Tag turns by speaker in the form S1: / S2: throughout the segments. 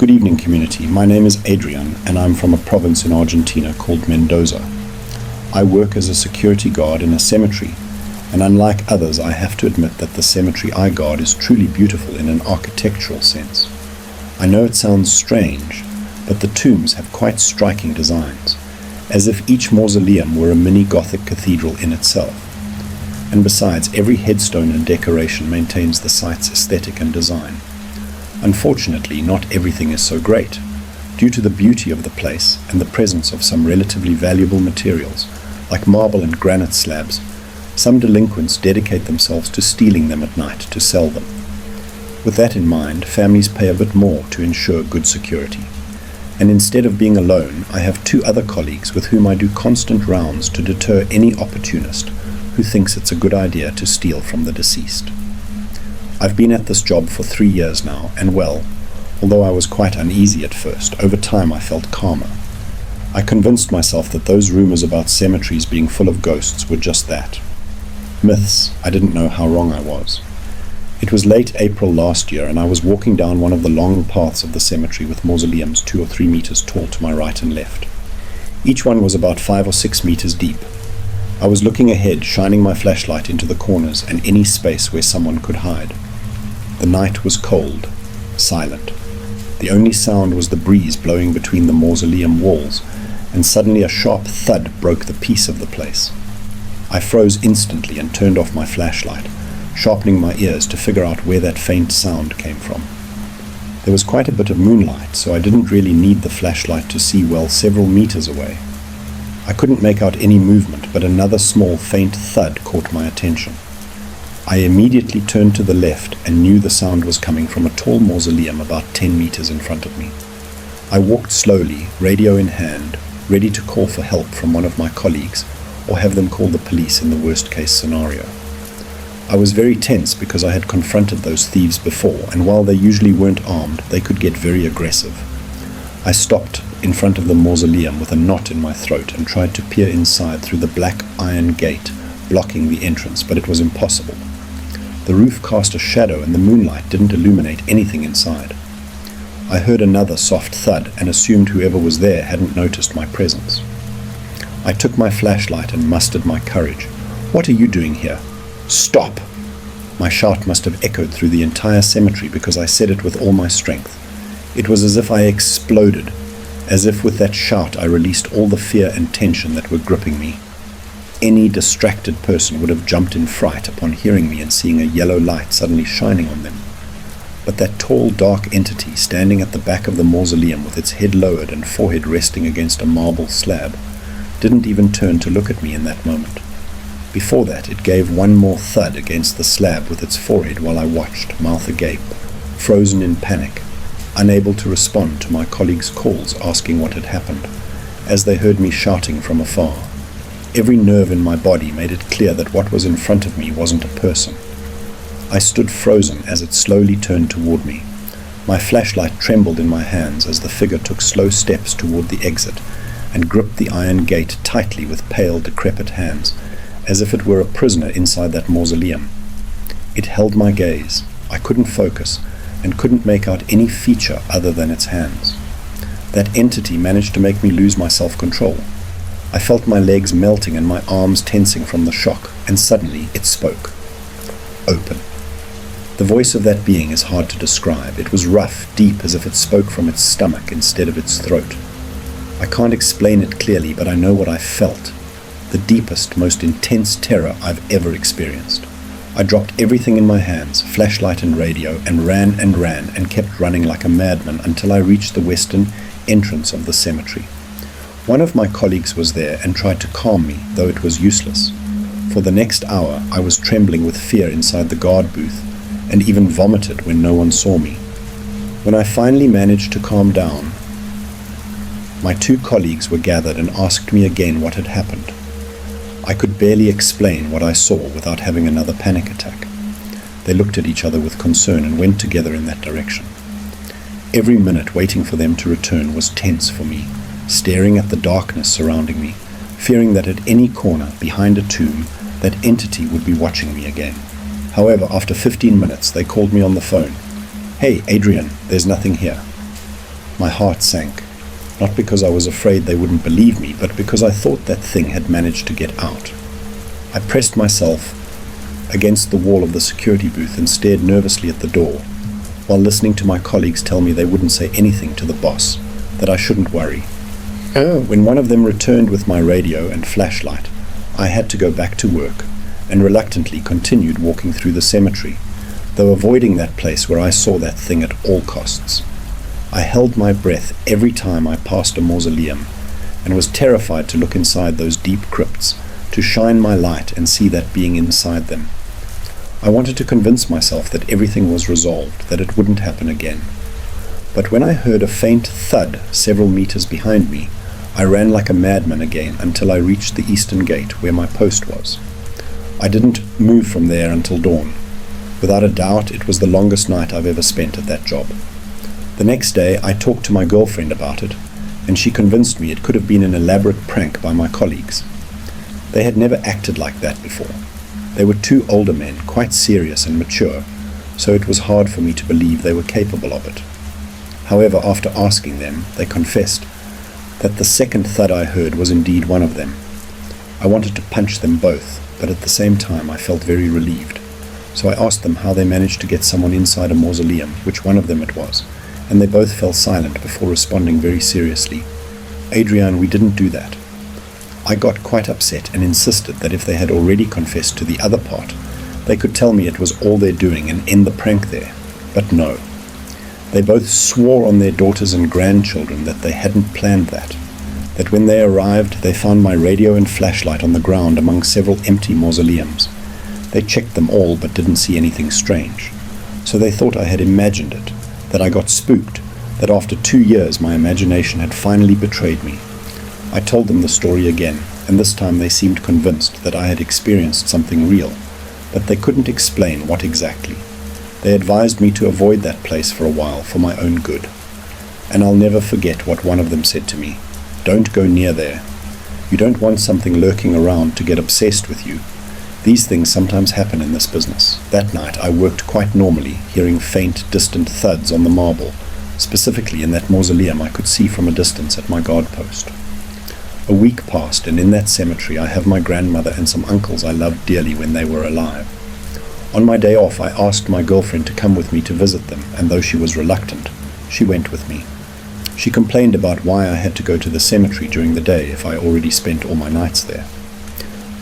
S1: Good evening, community. My name is Adrian, and I'm from a province in Argentina called Mendoza. I work as a security guard in a cemetery, and unlike others, I have to admit that the cemetery I guard is truly beautiful in an architectural sense. I know it sounds strange, but the tombs have quite striking designs, as if each mausoleum were a mini Gothic cathedral in itself. And besides, every headstone and decoration maintains the site's aesthetic and design. Unfortunately, not everything is so great. Due to the beauty of the place and the presence of some relatively valuable materials, like marble and granite slabs, some delinquents dedicate themselves to stealing them at night to sell them. With that in mind, families pay a bit more to ensure good security. And instead of being alone, I have two other colleagues with whom I do constant rounds to deter any opportunist who thinks it's a good idea to steal from the deceased. I've been at this job for 3 years now, and well, although I was quite uneasy at first, over time I felt calmer. I convinced myself that those rumors about cemeteries being full of ghosts were just that. Myths. I didn't know how wrong I was. It was late April last year, and I was walking down one of the long paths of the cemetery with mausoleums 2 or 3 meters tall to my right and left. Each one was about 5 or 6 meters deep. I was looking ahead, shining my flashlight into the corners and any space where someone could hide. The night was cold, silent. The only sound was the breeze blowing between the mausoleum walls, and suddenly a sharp thud broke the peace of the place. I froze instantly and turned off my flashlight, sharpening my ears to figure out where that faint sound came from. There was quite a bit of moonlight, so I didn't really need the flashlight to see well several meters away. I couldn't make out any movement, but another small faint thud caught my attention. I immediately turned to the left and knew the sound was coming from a tall mausoleum about 10 meters in front of me. I walked slowly, radio in hand, ready to call for help from one of my colleagues or have them call the police in the worst-case scenario. I was very tense because I had confronted those thieves before, and while they usually weren't armed, they could get very aggressive. I stopped in front of the mausoleum with a knot in my throat and tried to peer inside through the black iron gate blocking the entrance, but it was impossible. The roof cast a shadow and the moonlight didn't illuminate anything inside. I heard another soft thud and assumed whoever was there hadn't noticed my presence. I took my flashlight and mustered my courage. "What are you doing here?" "Stop!" My shout must have echoed through the entire cemetery because I said it with all my strength. It was as if I exploded, as if with that shout I released all the fear and tension that were gripping me. Any distracted person would have jumped in fright upon hearing me and seeing a yellow light suddenly shining on them. But that tall, dark entity standing at the back of the mausoleum with its head lowered and forehead resting against a marble slab didn't even turn to look at me in that moment. Before that, it gave one more thud against the slab with its forehead while I watched, mouth agape, frozen in panic, unable to respond to my colleagues' calls asking what had happened, as they heard me shouting from afar. Every nerve in my body made it clear that what was in front of me wasn't a person. I stood frozen as it slowly turned toward me. My flashlight trembled in my hands as the figure took slow steps toward the exit and gripped the iron gate tightly with pale, decrepit hands, as if it were a prisoner inside that mausoleum. It held my gaze. I couldn't focus and couldn't make out any feature other than its hands. That entity managed to make me lose my self-control. I felt my legs melting and my arms tensing from the shock, and suddenly it spoke. "Open." The voice of that being is hard to describe. It was rough, deep, as if it spoke from its stomach instead of its throat. I can't explain it clearly, but I know what I felt. The deepest, most intense terror I've ever experienced. I dropped everything in my hands, flashlight and radio, and ran and kept running like a madman until I reached the western entrance of the cemetery. One of my colleagues was there and tried to calm me, though it was useless. For the next hour, I was trembling with fear inside the guard booth, and even vomited when no one saw me. When I finally managed to calm down, my two colleagues were gathered and asked me again what had happened. I could barely explain what I saw without having another panic attack. They looked at each other with concern and went together in that direction. Every minute waiting for them to return was tense for me, staring at the darkness surrounding me, fearing that at any corner behind a tomb, that entity would be watching me again. However, after 15 minutes, they called me on the phone. "Hey, Adrian, there's nothing here." My heart sank, not because I was afraid they wouldn't believe me, but because I thought that thing had managed to get out. I pressed myself against the wall of the security booth and stared nervously at the door, while listening to my colleagues tell me they wouldn't say anything to the boss, that I shouldn't worry. When one of them returned with my radio and flashlight, I had to go back to work, and reluctantly continued walking through the cemetery, though avoiding that place where I saw that thing at all costs. I held my breath every time I passed a mausoleum, and was terrified to look inside those deep crypts, to shine my light and see that being inside them. I wanted to convince myself that everything was resolved, that it wouldn't happen again. But when I heard a faint thud several meters behind me, I ran like a madman again until I reached the eastern gate where my post was. I didn't move from there until dawn. Without a doubt, it was the longest night I've ever spent at that job. The next day, I talked to my girlfriend about it, and she convinced me it could have been an elaborate prank by my colleagues. They had never acted like that before. They were two older men, quite serious and mature, so it was hard for me to believe they were capable of it. However, after asking them, they confessed that the second thud I heard was indeed one of them. I wanted to punch them both, but at the same time I felt very relieved. So I asked them how they managed to get someone inside a mausoleum, which one of them it was, and they both fell silent before responding very seriously. "Adrian, we didn't do that." I got quite upset and insisted that if they had already confessed to the other part, they could tell me it was all they're doing and end the prank there. But no. They both swore on their daughters and grandchildren that they hadn't planned that when they arrived they found my radio and flashlight on the ground among several empty mausoleums. They checked them all but didn't see anything strange. So they thought I had imagined it, that I got spooked, that after 2 years my imagination had finally betrayed me. I told them the story again, and this time they seemed convinced that I had experienced something real, but they couldn't explain what exactly. They advised me to avoid that place for a while for my own good. And I'll never forget what one of them said to me. "Don't go near there. You don't want something lurking around to get obsessed with you. These things sometimes happen in this business." That night I worked quite normally, hearing faint, distant thuds on the marble. Specifically in that mausoleum I could see from a distance at my guard post. A week passed, and in that cemetery I have my grandmother and some uncles I loved dearly when they were alive. On my day off I asked my girlfriend to come with me to visit them, and though she was reluctant, she went with me. She complained about why I had to go to the cemetery during the day if I already spent all my nights there.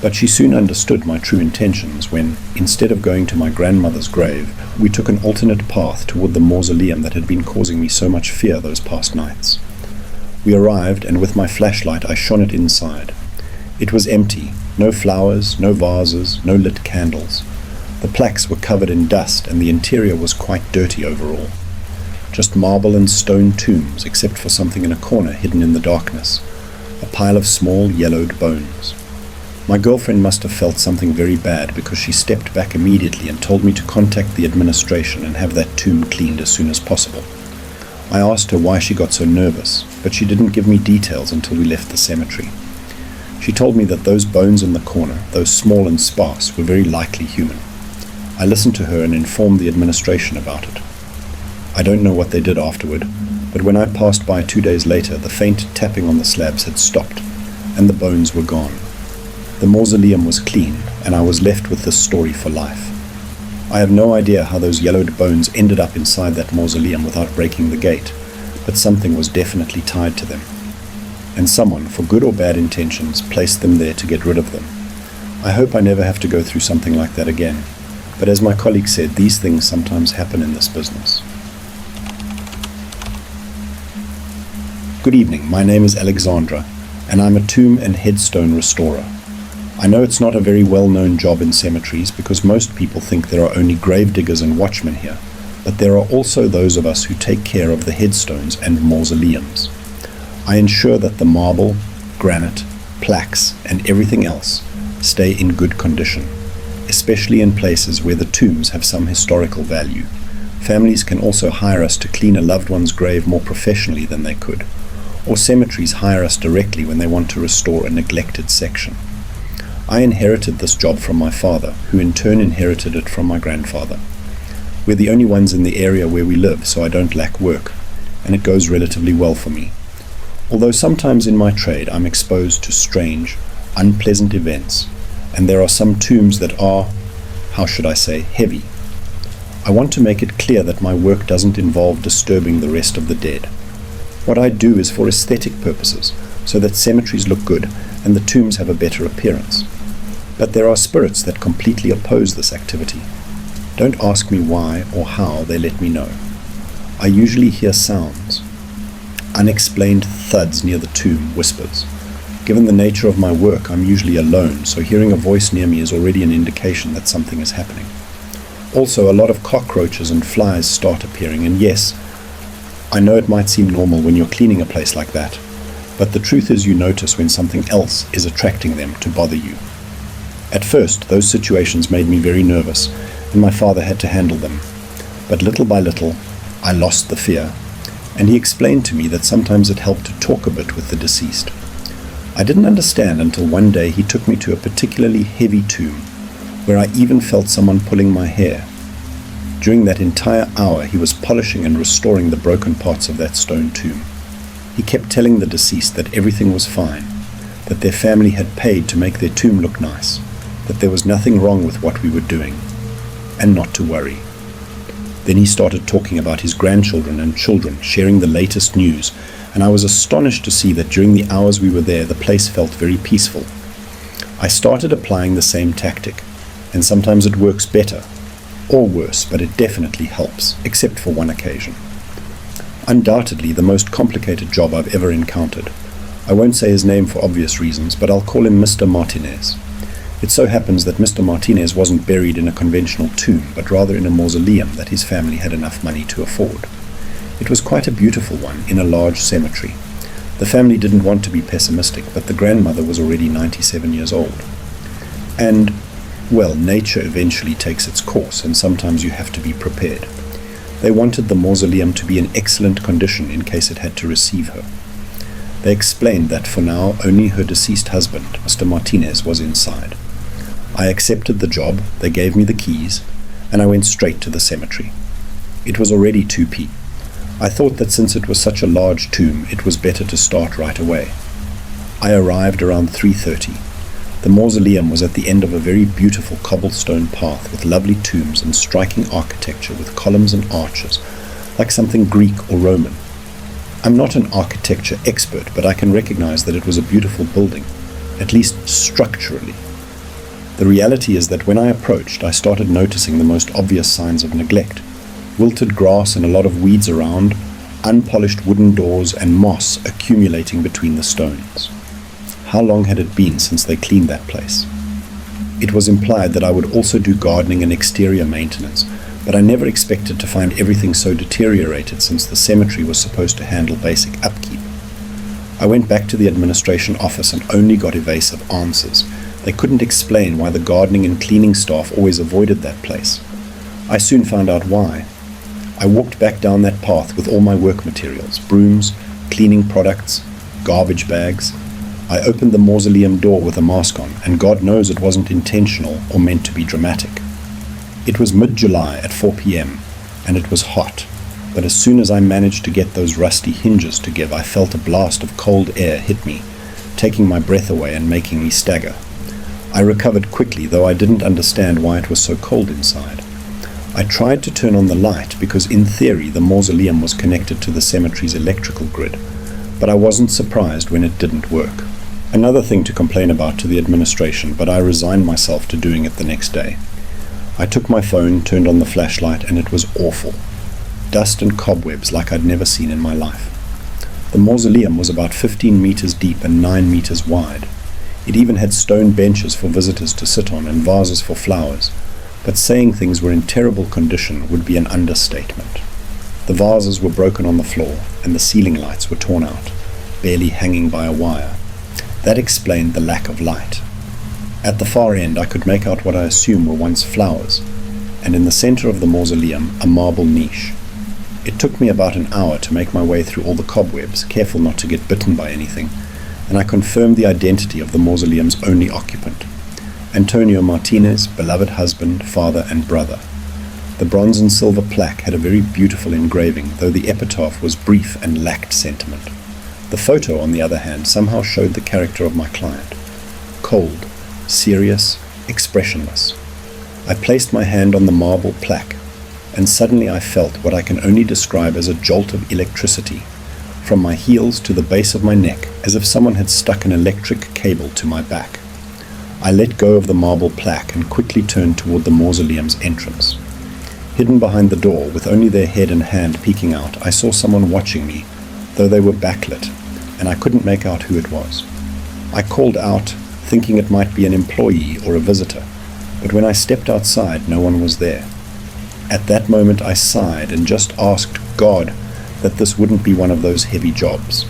S1: But she soon understood my true intentions when, instead of going to my grandmother's grave, we took an alternate path toward the mausoleum that had been causing me so much fear those past nights. We arrived, and with my flashlight I shone it inside. It was empty, no flowers, no vases, no lit candles. The plaques were covered in dust, and the interior was quite dirty overall. Just marble and stone tombs, except for something in a corner hidden in the darkness, a pile of small yellowed bones. My girlfriend must have felt something very bad because she stepped back immediately and told me to contact the administration and have that tomb cleaned as soon as possible. I asked her why she got so nervous, but she didn't give me details until we left the cemetery. She told me that those bones in the corner, though small and sparse, were very likely human. I listened to her and informed the administration about it. I don't know what they did afterward, but when I passed by 2 days later, the faint tapping on the slabs had stopped, and the bones were gone. The mausoleum was clean, and I was left with this story for life. I have no idea how those yellowed bones ended up inside that mausoleum without breaking the gate, but something was definitely tied to them. And someone, for good or bad intentions, placed them there to get rid of them. I hope I never have to go through something like that again, but as my colleague said, these things sometimes happen in this business. Good evening, my name is Alexandra, and I'm a tomb and headstone restorer. I know it's not a very well-known job in cemeteries because most people think there are only grave diggers and watchmen here, but there are also those of us who take care of the headstones and mausoleums. I ensure that the marble, granite, plaques, and everything else stay in good condition, especially in places where the tombs have some historical value. Families can also hire us to clean a loved one's grave more professionally than they could, or cemeteries hire us directly when they want to restore a neglected section. I inherited this job from my father, who in turn inherited it from my grandfather. We're the only ones in the area where we live, so I don't lack work, and it goes relatively well for me. Although sometimes in my trade I'm exposed to strange, unpleasant events, and there are some tombs that are, how should I say, heavy. I want to make it clear that my work doesn't involve disturbing the rest of the dead. What I do is for aesthetic purposes, so that cemeteries look good and the tombs have a better appearance. But there are spirits that completely oppose this activity. Don't ask me why or how, they let me know. I usually hear sounds. Unexplained thuds near the tomb, whispers. Given the nature of my work, I'm usually alone, so hearing a voice near me is already an indication that something is happening. Also, a lot of cockroaches and flies start appearing, and yes, I know it might seem normal when you're cleaning a place like that, but the truth is you notice when something else is attracting them to bother you. At first, those situations made me very nervous, and my father had to handle them. But little by little, I lost the fear, and he explained to me that sometimes it helped to talk a bit with the deceased. I didn't understand until one day he took me to a particularly heavy tomb, where I even felt someone pulling my hair. During that entire hour, he was polishing and restoring the broken parts of that stone tomb. He kept telling the deceased that everything was fine, that their family had paid to make their tomb look nice, that there was nothing wrong with what we were doing, and not to worry. Then he started talking about his grandchildren and children, sharing the latest news, and I was astonished to see that during the hours we were there, the place felt very peaceful. I started applying the same tactic, and sometimes it works better, or worse, but it definitely helps, except for one occasion. Undoubtedly the most complicated job I've ever encountered. I won't say his name for obvious reasons, but I'll call him Mr. Martinez. It so happens that Mr. Martinez wasn't buried in a conventional tomb, but rather in a mausoleum that his family had enough money to afford. It was quite a beautiful one in a large cemetery. The family didn't want to be pessimistic, but the grandmother was already 97 years old. And, well, nature eventually takes its course, and sometimes you have to be prepared. They wanted the mausoleum to be in excellent condition in case it had to receive her. They explained that for now only her deceased husband, Mr. Martinez, was inside. I accepted the job, they gave me the keys, and I went straight to the cemetery. It was already 2 p.m. I thought that since it was such a large tomb, it was better to start right away. I arrived around 3:30. The mausoleum was at the end of a very beautiful cobblestone path with lovely tombs and striking architecture with columns and arches, like something Greek or Roman. I'm not an architecture expert, but I can recognize that it was a beautiful building, at least structurally. The reality is that when I approached, I started noticing the most obvious signs of neglect. Wilted grass and a lot of weeds around, unpolished wooden doors and moss accumulating between the stones. How long had it been since they cleaned that place? It was implied that I would also do gardening and exterior maintenance, but I never expected to find everything so deteriorated since the cemetery was supposed to handle basic upkeep. I went back to the administration office and only got evasive answers. They couldn't explain why the gardening and cleaning staff always avoided that place. I soon found out why. I walked back down that path with all my work materials, brooms, cleaning products, garbage bags. I opened the mausoleum door with a mask on, and God knows it wasn't intentional or meant to be dramatic. It was mid-July at 4 p.m, and it was hot, but as soon as I managed to get those rusty hinges to give, I felt a blast of cold air hit me, taking my breath away and making me stagger. I recovered quickly, though I didn't understand why it was so cold inside. I tried to turn on the light because in theory the mausoleum was connected to the cemetery's electrical grid, but I wasn't surprised when it didn't work. Another thing to complain about to the administration, but I resigned myself to doing it the next day. I took my phone, turned on the flashlight, and it was awful. Dust and cobwebs like I'd never seen in my life. The mausoleum was about 15 meters deep and 9 meters wide. It even had stone benches for visitors to sit on and vases for flowers, but saying things were in terrible condition would be an understatement. The vases were broken on the floor, and the ceiling lights were torn out, barely hanging by a wire. That explained the lack of light. At the far end I could make out what I assume were once flowers, and in the center of the mausoleum a marble niche. It took me about an hour to make my way through all the cobwebs, careful not to get bitten by anything, and I confirmed the identity of the mausoleum's only occupant, Antonio Martinez, beloved husband, father and brother. The bronze and silver plaque had a very beautiful engraving, though the epitaph was brief and lacked sentiment. The photo, on the other hand, somehow showed the character of my client. Cold, serious, expressionless. I placed my hand on the marble plaque, and suddenly I felt what I can only describe as a jolt of electricity, from my heels to the base of my neck, as if someone had stuck an electric cable to my back. I let go of the marble plaque and quickly turned toward the mausoleum's entrance. Hidden behind the door, with only their head and hand peeking out, I saw someone watching me, though they were backlit, and I couldn't make out who it was. I called out, thinking it might be an employee or a visitor, but when I stepped outside, no one was there. At that moment I sighed and just asked God that this wouldn't be one of those heavy jobs.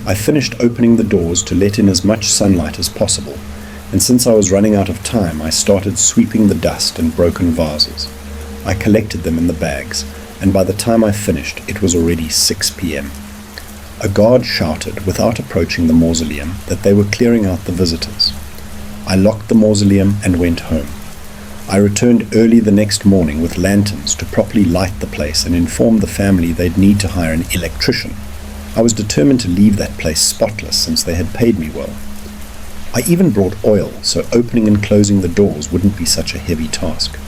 S1: I finished opening the doors to let in as much sunlight as possible, and since I was running out of time, I started sweeping the dust and broken vases. I collected them in the bags, and by the time I finished, it was already 6 p.m. A guard shouted, without approaching the mausoleum, that they were clearing out the visitors. I locked the mausoleum and went home. I returned early the next morning with lanterns to properly light the place and informed the family they'd need to hire an electrician. I was determined to leave that place spotless since they had paid me well. I even brought oil, so opening and closing the doors wouldn't be such a heavy task.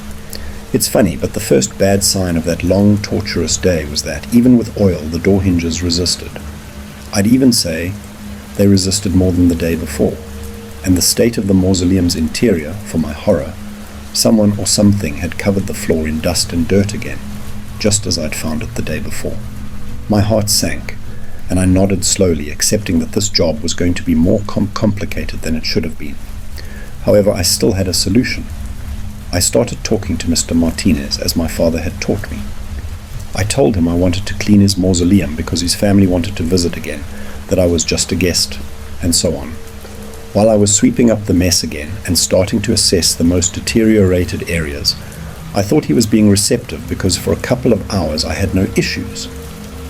S1: It's funny, but the first bad sign of that long, torturous day was that, even with oil, the door hinges resisted. I'd even say they resisted more than the day before, and the state of the mausoleum's interior, for my horror, someone or something had covered the floor in dust and dirt again, just as I'd found it the day before. My heart sank, and I nodded slowly, accepting that this job was going to be more complicated than it should have been. However, I still had a solution. I started talking to Mr. Martinez as my father had taught me. I told him I wanted to clean his mausoleum because his family wanted to visit again, that I was just a guest, and so on. While I was sweeping up the mess again and starting to assess the most deteriorated areas, I thought he was being receptive because for a couple of hours I had no issues.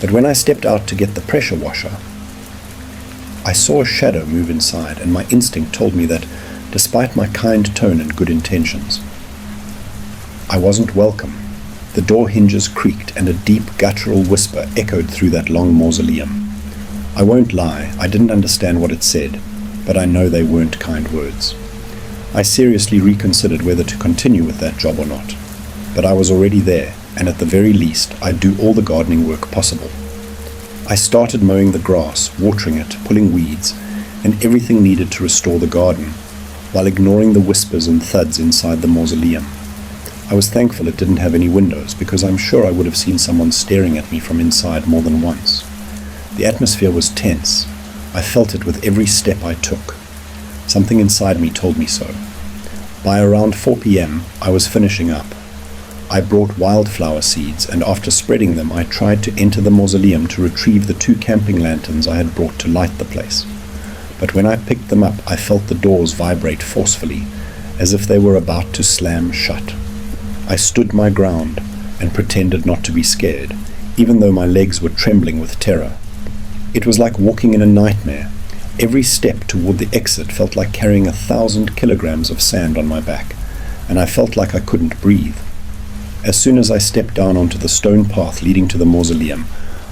S1: But when I stepped out to get the pressure washer, I saw a shadow move inside, and my instinct told me that, despite my kind tone and good intentions, I wasn't welcome. The door hinges creaked and a deep guttural whisper echoed through that long mausoleum. I won't lie, I didn't understand what it said, but I know they weren't kind words. I seriously reconsidered whether to continue with that job or not, but I was already there, and at the very least, I'd do all the gardening work possible. I started mowing the grass, watering it, pulling weeds, and everything needed to restore the garden, while ignoring the whispers and thuds inside the mausoleum. I was thankful it didn't have any windows, because I'm sure I would have seen someone staring at me from inside more than once. The atmosphere was tense. I felt it with every step I took. Something inside me told me so. By around 4 p.m., I was finishing up. I brought wildflower seeds, and after spreading them, I tried to enter the mausoleum to retrieve the 2 camping lanterns I had brought to light the place. But when I picked them up, I felt the doors vibrate forcefully, as if they were about to slam shut. I stood my ground and pretended not to be scared, even though my legs were trembling with terror. It was like walking in a nightmare. Every step toward the exit felt like carrying 1,000 kilograms of sand on my back, and I felt like I couldn't breathe. As soon as I stepped down onto the stone path leading to the mausoleum,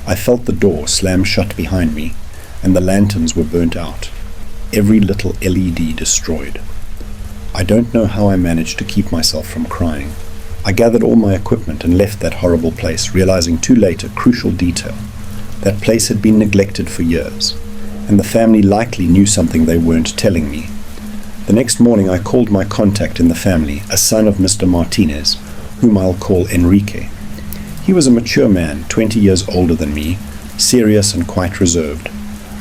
S1: I felt the door slam shut behind me, and the lanterns were burnt out, every little LED destroyed. I don't know how I managed to keep myself from crying. I gathered all my equipment and left that horrible place, realizing too late a crucial detail. That place had been neglected for years, and the family likely knew something they weren't telling me. The next morning I called my contact in the family, a son of Mr. Martinez, whom I'll call Enrique. He was a mature man, 20 years older than me, serious and quite reserved.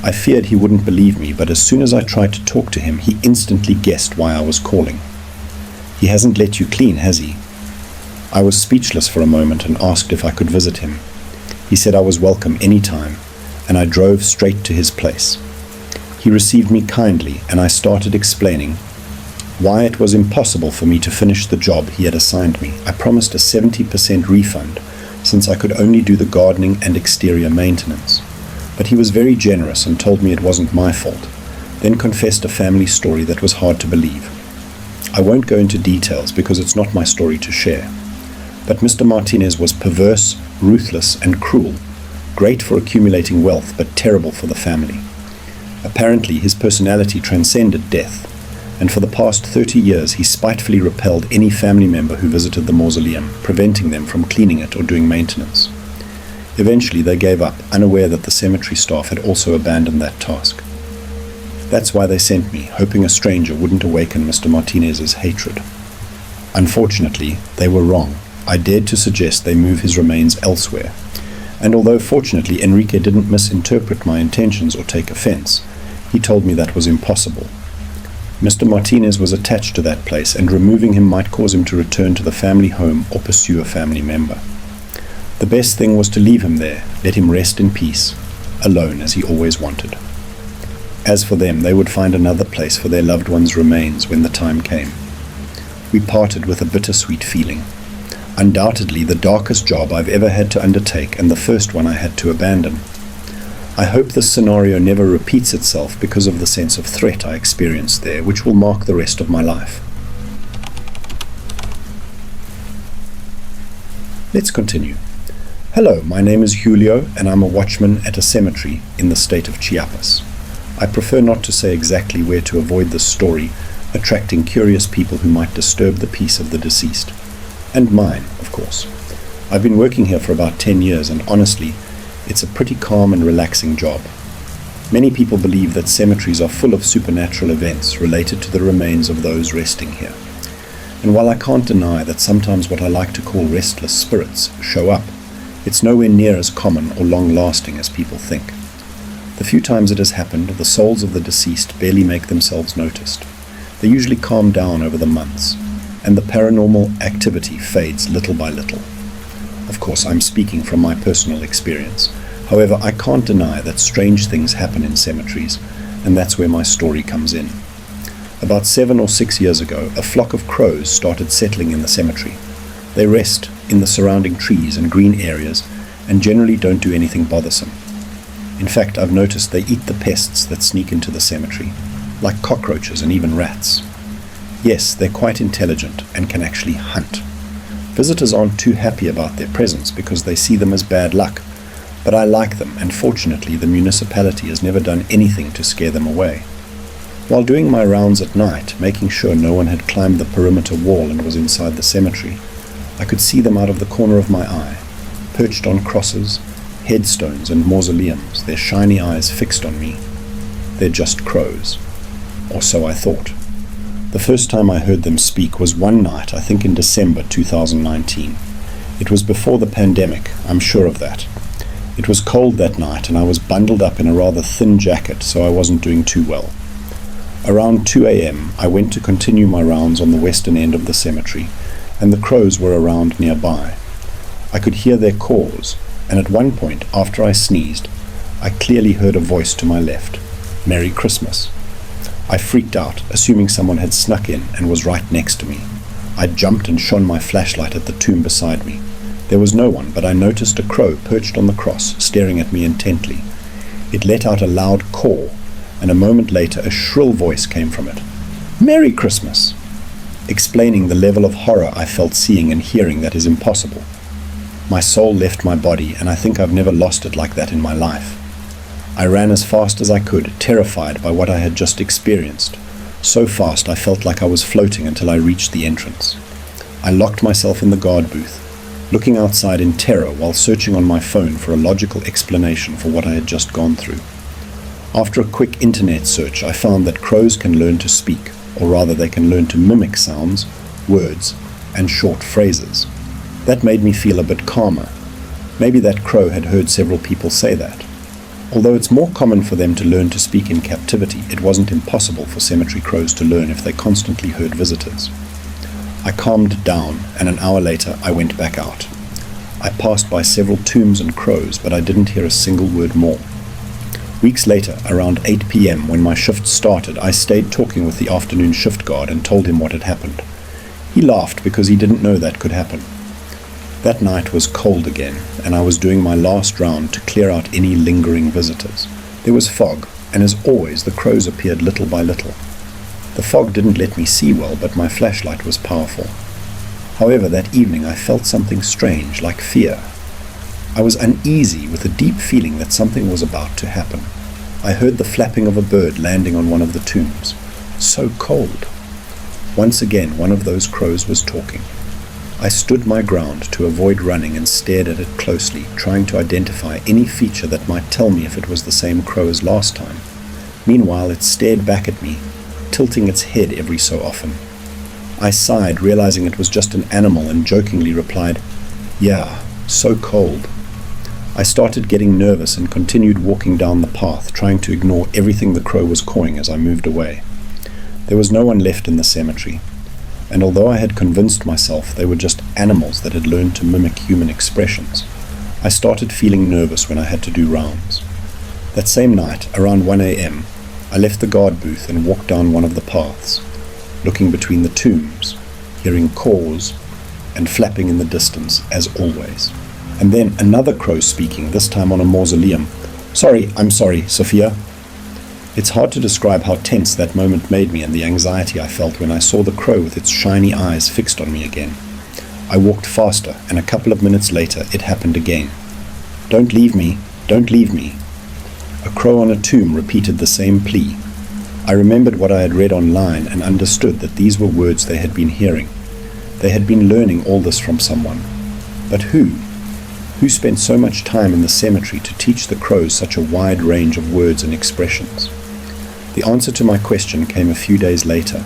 S1: I feared he wouldn't believe me, but as soon as I tried to talk to him, he instantly guessed why I was calling. "He hasn't let you clean, has he?" I was speechless for a moment and asked if I could visit him. He said I was welcome any time, and I drove straight to his place. He received me kindly, and I started explaining why it was impossible for me to finish the job he had assigned me. I promised a 70% refund, since I could only do the gardening and exterior maintenance. But he was very generous and told me it wasn't my fault, then confessed a family story that was hard to believe. I won't go into details because it's not my story to share. But Mr. Martinez was perverse, ruthless, and cruel, great for accumulating wealth, but terrible for the family. Apparently, his personality transcended death, and for the past 30 years he spitefully repelled any family member who visited the mausoleum, preventing them from cleaning it or doing maintenance. Eventually they gave up, unaware that the cemetery staff had also abandoned that task. That's why they sent me, hoping a stranger wouldn't awaken Mr. Martinez's hatred. Unfortunately, they were wrong. I dared to suggest they move his remains elsewhere, and although fortunately Enrique didn't misinterpret my intentions or take offense, he told me that was impossible. Mr. Martinez was attached to that place, and removing him might cause him to return to the family home or pursue a family member. The best thing was to leave him there, let him rest in peace, alone as he always wanted. As for them, they would find another place for their loved one's remains when the time came. We parted with a bittersweet feeling. Undoubtedly the darkest job I've ever had to undertake, and the first one I had to abandon. I hope this scenario never repeats itself because of the sense of threat I experienced there, which will mark the rest of my life. Let's continue. Hello, my name is Julio, and I'm a watchman at a cemetery in the state of Chiapas. I prefer not to say exactly where to avoid this story, attracting curious people who might disturb the peace of the deceased. And mine, of course. I've been working here for about 10 years, and honestly, it's a pretty calm and relaxing job. Many people believe that cemeteries are full of supernatural events related to the remains of those resting here. And while I can't deny that sometimes what I like to call restless spirits show up, it's nowhere near as common or long-lasting as people think. The few times it has happened, the souls of the deceased barely make themselves noticed. They usually calm down over the months, and the paranormal activity fades little by little. Of course, I'm speaking from my personal experience. However, I can't deny that strange things happen in cemeteries, and that's where my story comes in. About 7 or 6 years ago, a flock of crows started settling in the cemetery. They rest in the surrounding trees and green areas, and generally don't do anything bothersome. In fact, I've noticed they eat the pests that sneak into the cemetery, like cockroaches and even rats. Yes, they're quite intelligent and can actually hunt. Visitors aren't too happy about their presence because they see them as bad luck, but I like them, and fortunately the municipality has never done anything to scare them away. While doing my rounds at night, making sure no one had climbed the perimeter wall and was inside the cemetery, I could see them out of the corner of my eye, perched on crosses, headstones and mausoleums, their shiny eyes fixed on me. They're just crows. Or so I thought. The first time I heard them speak was one night, I think in December 2019. It was before the pandemic, I'm sure of that. It was cold that night, and I was bundled up in a rather thin jacket, so I wasn't doing too well. Around 2 a.m., I went to continue my rounds on the western end of the cemetery, and the crows were around nearby. I could hear their caws, and at one point, after I sneezed, I clearly heard a voice to my left, "Merry Christmas." I freaked out, assuming someone had snuck in and was right next to me. I jumped and shone my flashlight at the tomb beside me. There was no one, but I noticed a crow perched on the cross, staring at me intently. It let out a loud caw, and a moment later a shrill voice came from it. "Merry Christmas!" explaining the level of horror I felt seeing and hearing that is impossible. My soul left my body, and I think I've never lost it like that in my life. I ran as fast as I could, terrified by what I had just experienced. So fast I felt like I was floating until I reached the entrance. I locked myself in the guard booth, looking outside in terror while searching on my phone for a logical explanation for what I had just gone through. After a quick internet search, I found that crows can learn to speak, or rather they can learn to mimic sounds, words, and short phrases. That made me feel a bit calmer. Maybe that crow had heard several people say that. Although it's more common for them to learn to speak in captivity, it wasn't impossible for cemetery crows to learn if they constantly heard visitors. I calmed down, and an hour later I went back out. I passed by several tombs and crows, but I didn't hear a single word more. Weeks later, around 8 p.m, when my shift started, I stayed talking with the afternoon shift guard and told him what had happened. He laughed because he didn't know that could happen. That night was cold again, and I was doing my last round to clear out any lingering visitors. There was fog, and as always, the crows appeared little by little. The fog didn't let me see well, but my flashlight was powerful. However, that evening I felt something strange, like fear. I was uneasy with a deep feeling that something was about to happen. I heard the flapping of a bird landing on one of the tombs. So cold. Once again, one of those crows was talking. I stood my ground to avoid running and stared at it closely, trying to identify any feature that might tell me if it was the same crow as last time. Meanwhile, it stared back at me, tilting its head every so often. I sighed, realizing it was just an animal, and jokingly replied, "Yeah, so cold." I started getting nervous and continued walking down the path, trying to ignore everything the crow was cawing as I moved away. There was no one left in the cemetery, and although I had convinced myself they were just animals that had learned to mimic human expressions, I started feeling nervous when I had to do rounds. That same night, around 1 a.m., I left the guard booth and walked down one of the paths, looking between the tombs, hearing caws and flapping in the distance, as always. And then another crow speaking, this time on a mausoleum. I'm sorry, Sophia." It's hard to describe how tense that moment made me and the anxiety I felt when I saw the crow with its shiny eyes fixed on me again. I walked faster, and a couple of minutes later it happened again. "Don't leave me, don't leave me." A crow on a tomb repeated the same plea. I remembered what I had read online and understood that these were words they had been hearing. They had been learning all this from someone. But who? Who spent so much time in the cemetery to teach the crows such a wide range of words and expressions? The answer to my question came a few days later.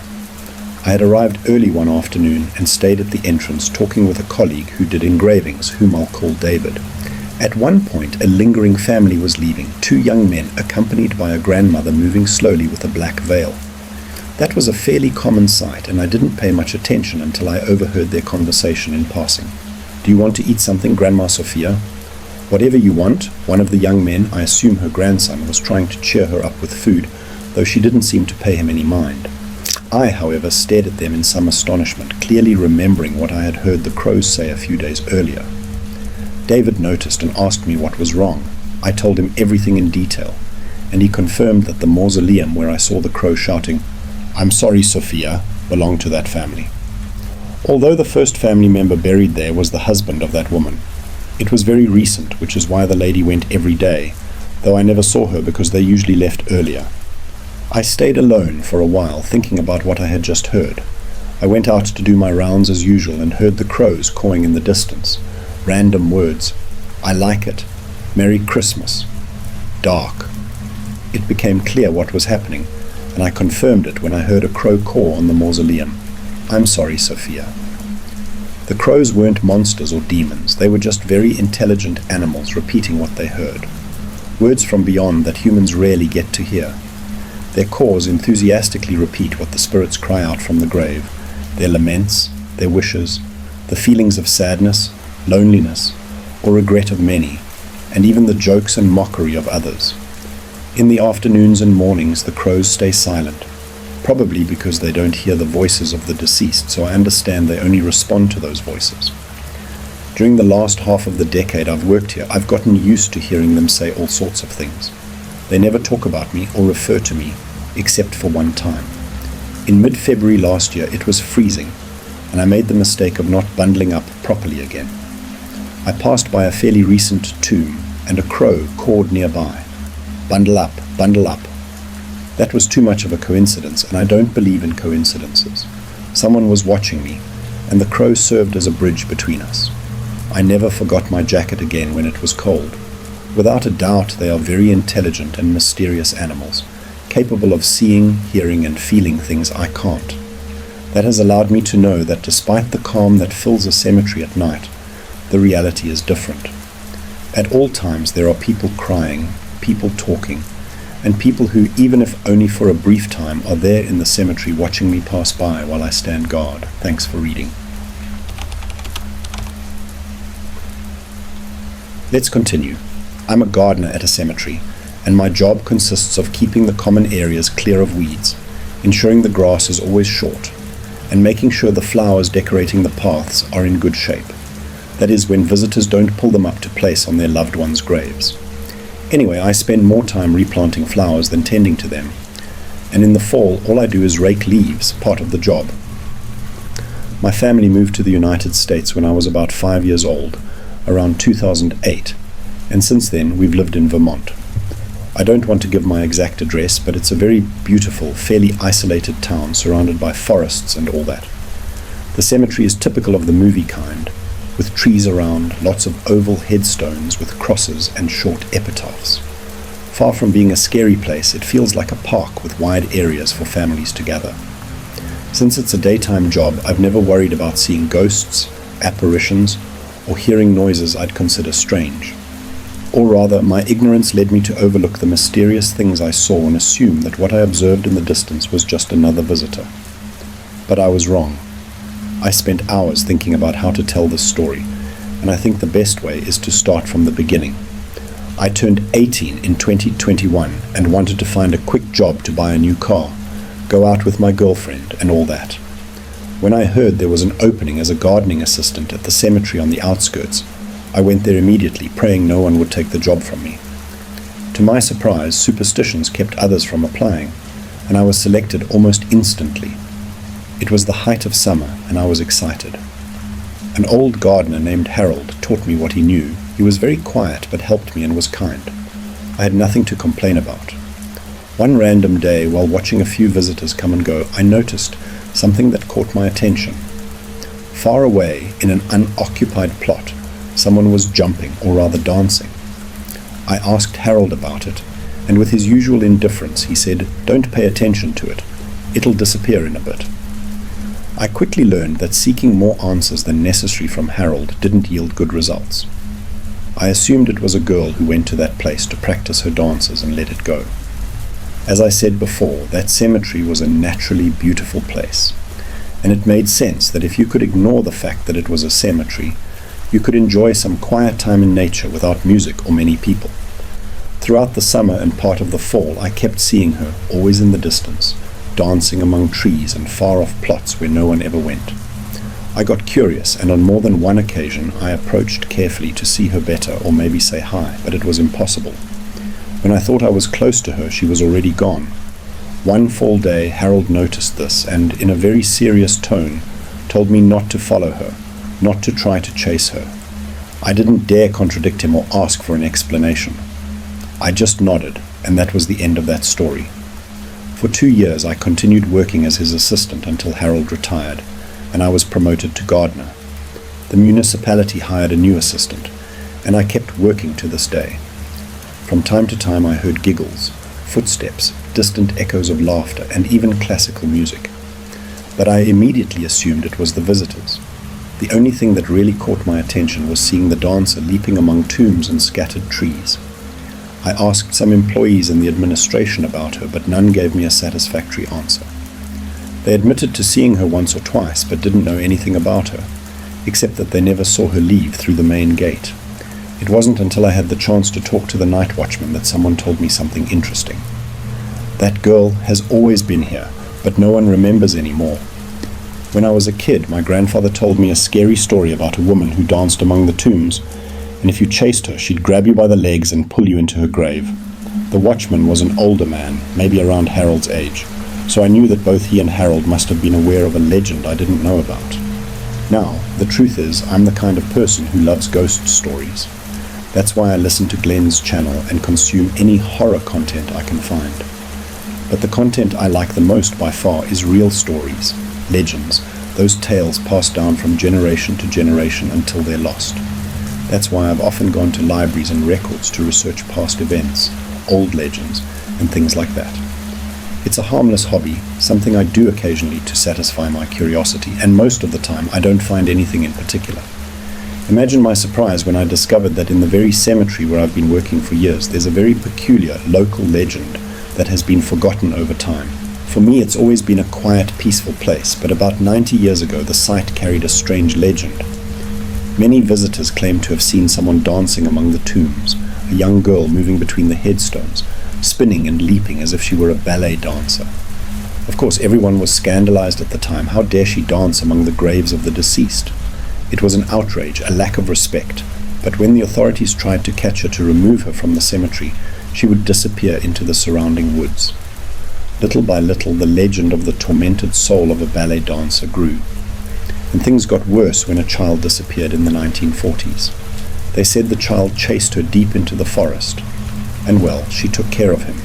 S1: I had arrived early one afternoon and stayed at the entrance talking with a colleague who did engravings, whom I'll call David. At one point, a lingering family was leaving, 2 young men accompanied by a grandmother moving slowly with a black veil. That was a fairly common sight, and I didn't pay much attention until I overheard their conversation in passing. "Do you want to eat something, Grandma Sophia?" "Whatever you want." One of the young men, I assume her grandson, was trying to cheer her up with food, though she didn't seem to pay him any mind. I, however, stared at them in some astonishment, clearly remembering what I had heard the crows say a few days earlier. David noticed and asked me what was wrong. I told him everything in detail, and he confirmed that the mausoleum where I saw the crow shouting, "I'm sorry, Sophia," belonged to that family. Although the first family member buried there was the husband of that woman. It was very recent, which is why the lady went every day, though I never saw her because they usually left earlier. I stayed alone for a while, thinking about what I had just heard. I went out to do my rounds as usual and heard the crows cawing in the distance. Random words. "I like it," "Merry Christmas," "dark." It became clear what was happening, and I confirmed it when I heard a crow caw on the mausoleum. "I'm sorry, Sophia." The crows weren't monsters or demons. They were just very intelligent animals repeating what they heard. Words from beyond that humans rarely get to hear. Their caws enthusiastically repeat what the spirits cry out from the grave, their laments, their wishes, the feelings of sadness, loneliness, or regret of many, and even the jokes and mockery of others. In the afternoons and mornings the crows stay silent, probably because they don't hear the voices of the deceased, so I understand they only respond to those voices. During the last half of the decade I've worked here, I've gotten used to hearing them say all sorts of things. They never talk about me or refer to me, except for one time. In mid-February last year it was freezing, and I made the mistake of not bundling up properly again. I passed by a fairly recent tomb, and a crow cawed nearby. "Bundle up, bundle up." That was too much of a coincidence, and I don't believe in coincidences. Someone was watching me, and the crow served as a bridge between us. I never forgot my jacket again when it was cold. Without a doubt, they are very intelligent and mysterious animals, capable of seeing, hearing, and feeling things I can't. That has allowed me to know that despite the calm that fills a cemetery at night, the reality is different. At all times there are people crying, people talking, and people who, even if only for a brief time, are there in the cemetery watching me pass by while I stand guard. Thanks for reading. Let's continue. I'm a gardener at a cemetery, and my job consists of keeping the common areas clear of weeds, ensuring the grass is always short, and making sure the flowers decorating the paths are in good shape. That is, when visitors don't pull them up to place on their loved ones' graves. Anyway, I spend more time replanting flowers than tending to them, and in the fall all I do is rake leaves, part of the job. My family moved to the United States when I was about 5 years old, around 2008, and since then we've lived in Vermont. I don't want to give my exact address, but it's a very beautiful, fairly isolated town surrounded by forests and all that. The cemetery is typical of the movie kind, with trees around, lots of oval headstones with crosses and short epitaphs. Far from being a scary place, it feels like a park with wide areas for families to gather. Since it's a daytime job, I've never worried about seeing ghosts, apparitions, or hearing noises I'd consider strange. Or rather, my ignorance led me to overlook the mysterious things I saw and assume that what I observed in the distance was just another visitor. But I was wrong. I spent hours thinking about how to tell this story, and I think the best way is to start from the beginning. I turned 18 in 2021 and wanted to find a quick job to buy a new car, go out with my girlfriend, and all that. When I heard there was an opening as a gardening assistant at the cemetery on the outskirts, I went there immediately, praying no one would take the job from me. To my surprise, superstitions kept others from applying, and I was selected almost instantly. It was the height of summer, and I was excited. An old gardener named Harold taught me what he knew. He was very quiet, but helped me and was kind. I had nothing to complain about. One random day, while watching a few visitors come and go, I noticed something that caught my attention. Far away, in an unoccupied plot, someone was jumping, or rather dancing. I asked Harold about it, and with his usual indifference, he said, "Don't pay attention to it. It'll disappear in a bit." I quickly learned that seeking more answers than necessary from Harold didn't yield good results. I assumed it was a girl who went to that place to practice her dances and let it go. As I said before, that cemetery was a naturally beautiful place, and it made sense that if you could ignore the fact that it was a cemetery, you could enjoy some quiet time in nature without music or many people. Throughout the summer and part of the fall, I kept seeing her, always in the distance, dancing among trees and far-off plots where no one ever went. I got curious, and on more than one occasion I approached carefully to see her better or maybe say hi, but it was impossible. When I thought I was close to her, she was already gone. One fall day, Harold noticed this, and in a very serious tone, told me not to follow her, not to try to chase her. I didn't dare contradict him or ask for an explanation. I just nodded, and that was the end of that story. For 2 years I continued working as his assistant until Harold retired, and I was promoted to gardener. The municipality hired a new assistant, and I kept working to this day. From time to time I heard giggles, footsteps, distant echoes of laughter, and even classical music. But I immediately assumed it was the visitors. The only thing that really caught my attention was seeing the dancer leaping among tombs and scattered trees. I asked some employees in the administration about her, but none gave me a satisfactory answer. They admitted to seeing her once or twice, but didn't know anything about her, except that they never saw her leave through the main gate. It wasn't until I had the chance to talk to the night watchman that someone told me something interesting. That girl has always been here, but no one remembers anymore. When I was a kid, my grandfather told me a scary story about a woman who danced among the tombs, and if you chased her, she'd grab you by the legs and pull you into her grave. The watchman was an older man, maybe around Harold's age, so I knew that both he and Harold must have been aware of a legend I didn't know about. Now, the truth is, I'm the kind of person who loves ghost stories. That's why I listen to Glenn's channel and consume any horror content I can find. But the content I like the most by far is real stories, legends, those tales passed down from generation to generation until they're lost. That's why I've often gone to libraries and records to research past events, old legends, and things like that. It's a harmless hobby, something I do occasionally to satisfy my curiosity, and most of the time I don't find anything in particular. Imagine my surprise when I discovered that in the very cemetery where I've been working for years, there's a very peculiar local legend that has been forgotten over time. For me, it's always been a quiet, peaceful place, but about 90 years ago, the site carried a strange legend. Many visitors claim to have seen someone dancing among the tombs, a young girl moving between the headstones, spinning and leaping as if she were a ballet dancer. Of course, everyone was scandalized at the time. How dare she dance among the graves of the deceased? It was an outrage, a lack of respect. But when the authorities tried to catch her to remove her from the cemetery, she would disappear into the surrounding woods. Little by little, the legend of the tormented soul of a ballet dancer grew. and things got worse when a child disappeared in the 1940s. They said the child chased her deep into the forest, and well, she took care of him.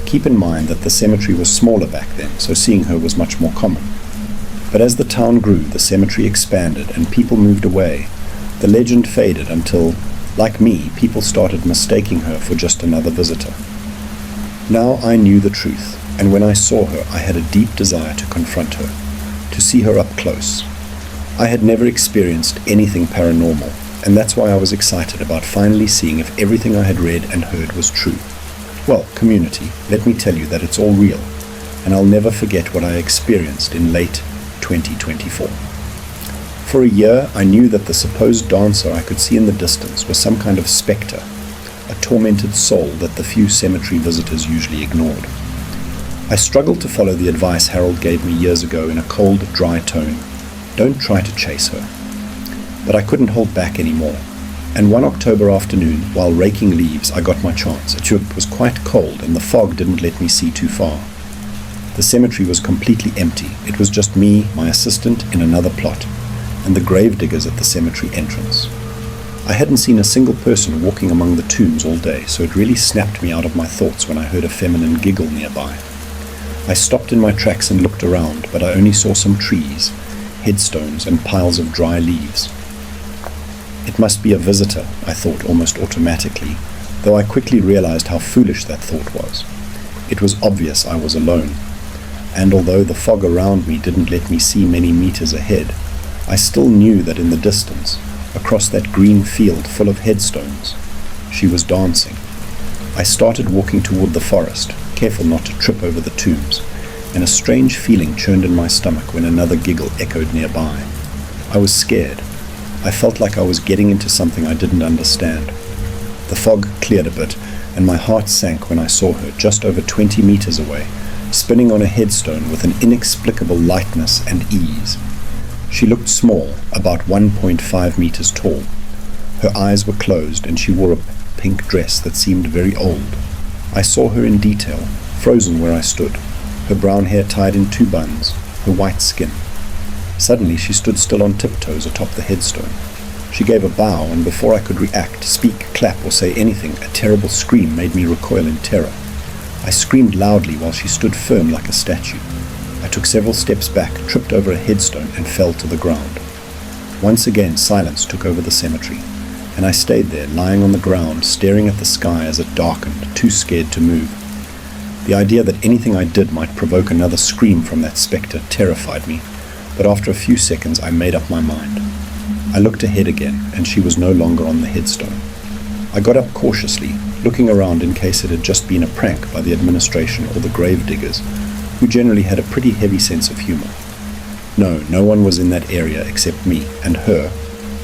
S1: Keep in mind that the cemetery was smaller back then, so seeing her was much more common. But as the town grew, the cemetery expanded and people moved away. The legend faded until, like me, people started mistaking her for just another visitor. Now I knew the truth, and when I saw her, I had a deep desire to confront her, to see her up close. I had never experienced anything paranormal, and that's why I was excited about finally seeing if everything I had read and heard was true. Well, community, let me tell you that it's all real, and I'll never forget what I experienced in late 2024. For a year, I knew that the supposed dancer I could see in the distance was some kind of specter, a tormented soul that the few cemetery visitors usually ignored. I struggled to follow the advice Harold gave me years ago in a cold, dry tone. Don't try to chase her. But I couldn't hold back anymore. And one October afternoon, while raking leaves, I got my chance. It was quite cold, and the fog didn't let me see too far. The cemetery was completely empty. It was just me, my assistant, in another plot, and the grave diggers at the cemetery entrance. I hadn't seen a single person walking among the tombs all day, so it really snapped me out of my thoughts when I heard a feminine giggle nearby. I stopped in my tracks and looked around, but I only saw some trees, headstones, and piles of dry leaves. It must be a visitor, I thought almost automatically, though I quickly realized how foolish that thought was. It was obvious I was alone, and although the fog around me didn't let me see many meters ahead, I still knew that in the distance, across that green field full of headstones, she was dancing. I started walking toward the forest, careful not to trip over the tombs, and a strange feeling churned in my stomach when another giggle echoed nearby. I was scared. I felt like I was getting into something I didn't understand. The fog cleared a bit, and my heart sank when I saw her just over 20 meters away, spinning on a headstone with an inexplicable lightness and ease. She looked small, about 1.5 meters tall. Her eyes were closed, and she wore a pink dress that seemed very old. I saw her in detail, frozen where I stood, her brown hair tied in two buns, her white skin. Suddenly she stood still on tiptoes atop the headstone. She gave a bow, and before I could react, speak, clap, or say anything, a terrible scream made me recoil in terror. I screamed loudly while she stood firm like a statue. I took several steps back, tripped over a headstone, and fell to the ground. Once again silence took over the cemetery, and I stayed there, lying on the ground, staring at the sky as it darkened, too scared to move. The idea that anything I did might provoke another scream from that spectre terrified me, but after a few seconds I made up my mind. I looked ahead again, and she was no longer on the headstone. I got up cautiously, looking around in case it had just been a prank by the administration or the grave diggers, who generally had a pretty heavy sense of humor. No one was in that area except me and her,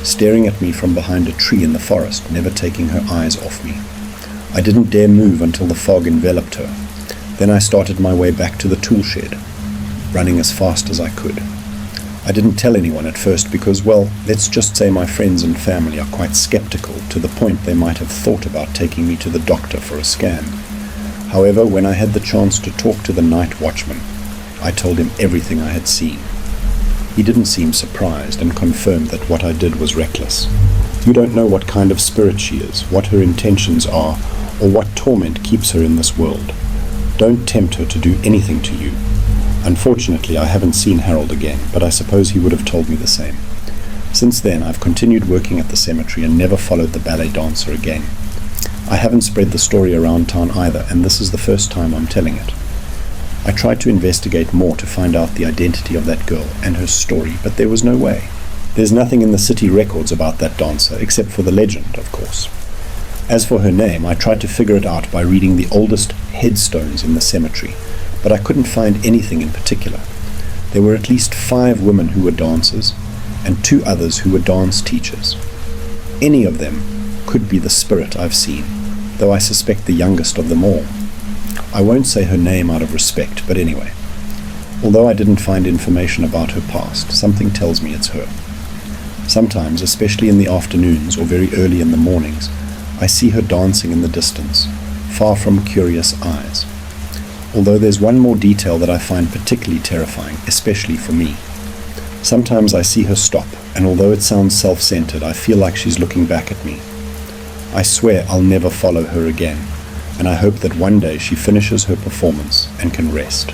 S1: staring at me from behind a tree in the forest, never taking her eyes off me. I didn't dare move until the fog enveloped her. Then I started my way back to the tool shed, running as fast as I could. I didn't tell anyone at first because, well, let's just say my friends and family are quite skeptical, to the point they might have thought about taking me to the doctor for a scan. However, when I had the chance to talk to the night watchman, I told him everything I had seen. He didn't seem surprised and confirmed that what I did was reckless. You don't know what kind of spirit she is, what her intentions are, or what torment keeps her in this world. Don't tempt her to do anything to you. Unfortunately, I haven't seen Harold again, but I suppose he would have told me the same. Since then, I've continued working at the cemetery and never followed the ballet dancer again. I haven't spread the story around town either, and this is the first time I'm telling it. I tried to investigate more to find out the identity of that girl and her story, but there was no way. There's nothing in the city records about that dancer, except for the legend, of course. As for her name, I tried to figure it out by reading the oldest headstones in the cemetery, but I couldn't find anything in particular. There were at least 5 women who were dancers, and 2 others who were dance teachers. Any of them could be the spirit I've seen, though I suspect the youngest of them all. I won't say her name out of respect, but anyway. Although I didn't find information about her past, something tells me it's her. Sometimes, especially in the afternoons or very early in the mornings, I see her dancing in the distance, far from curious eyes. Although there's one more detail that I find particularly terrifying, especially for me. Sometimes I see her stop, and although it sounds self-centered, I feel like she's looking back at me. I swear I'll never follow her again, and I hope that one day she finishes her performance and can rest.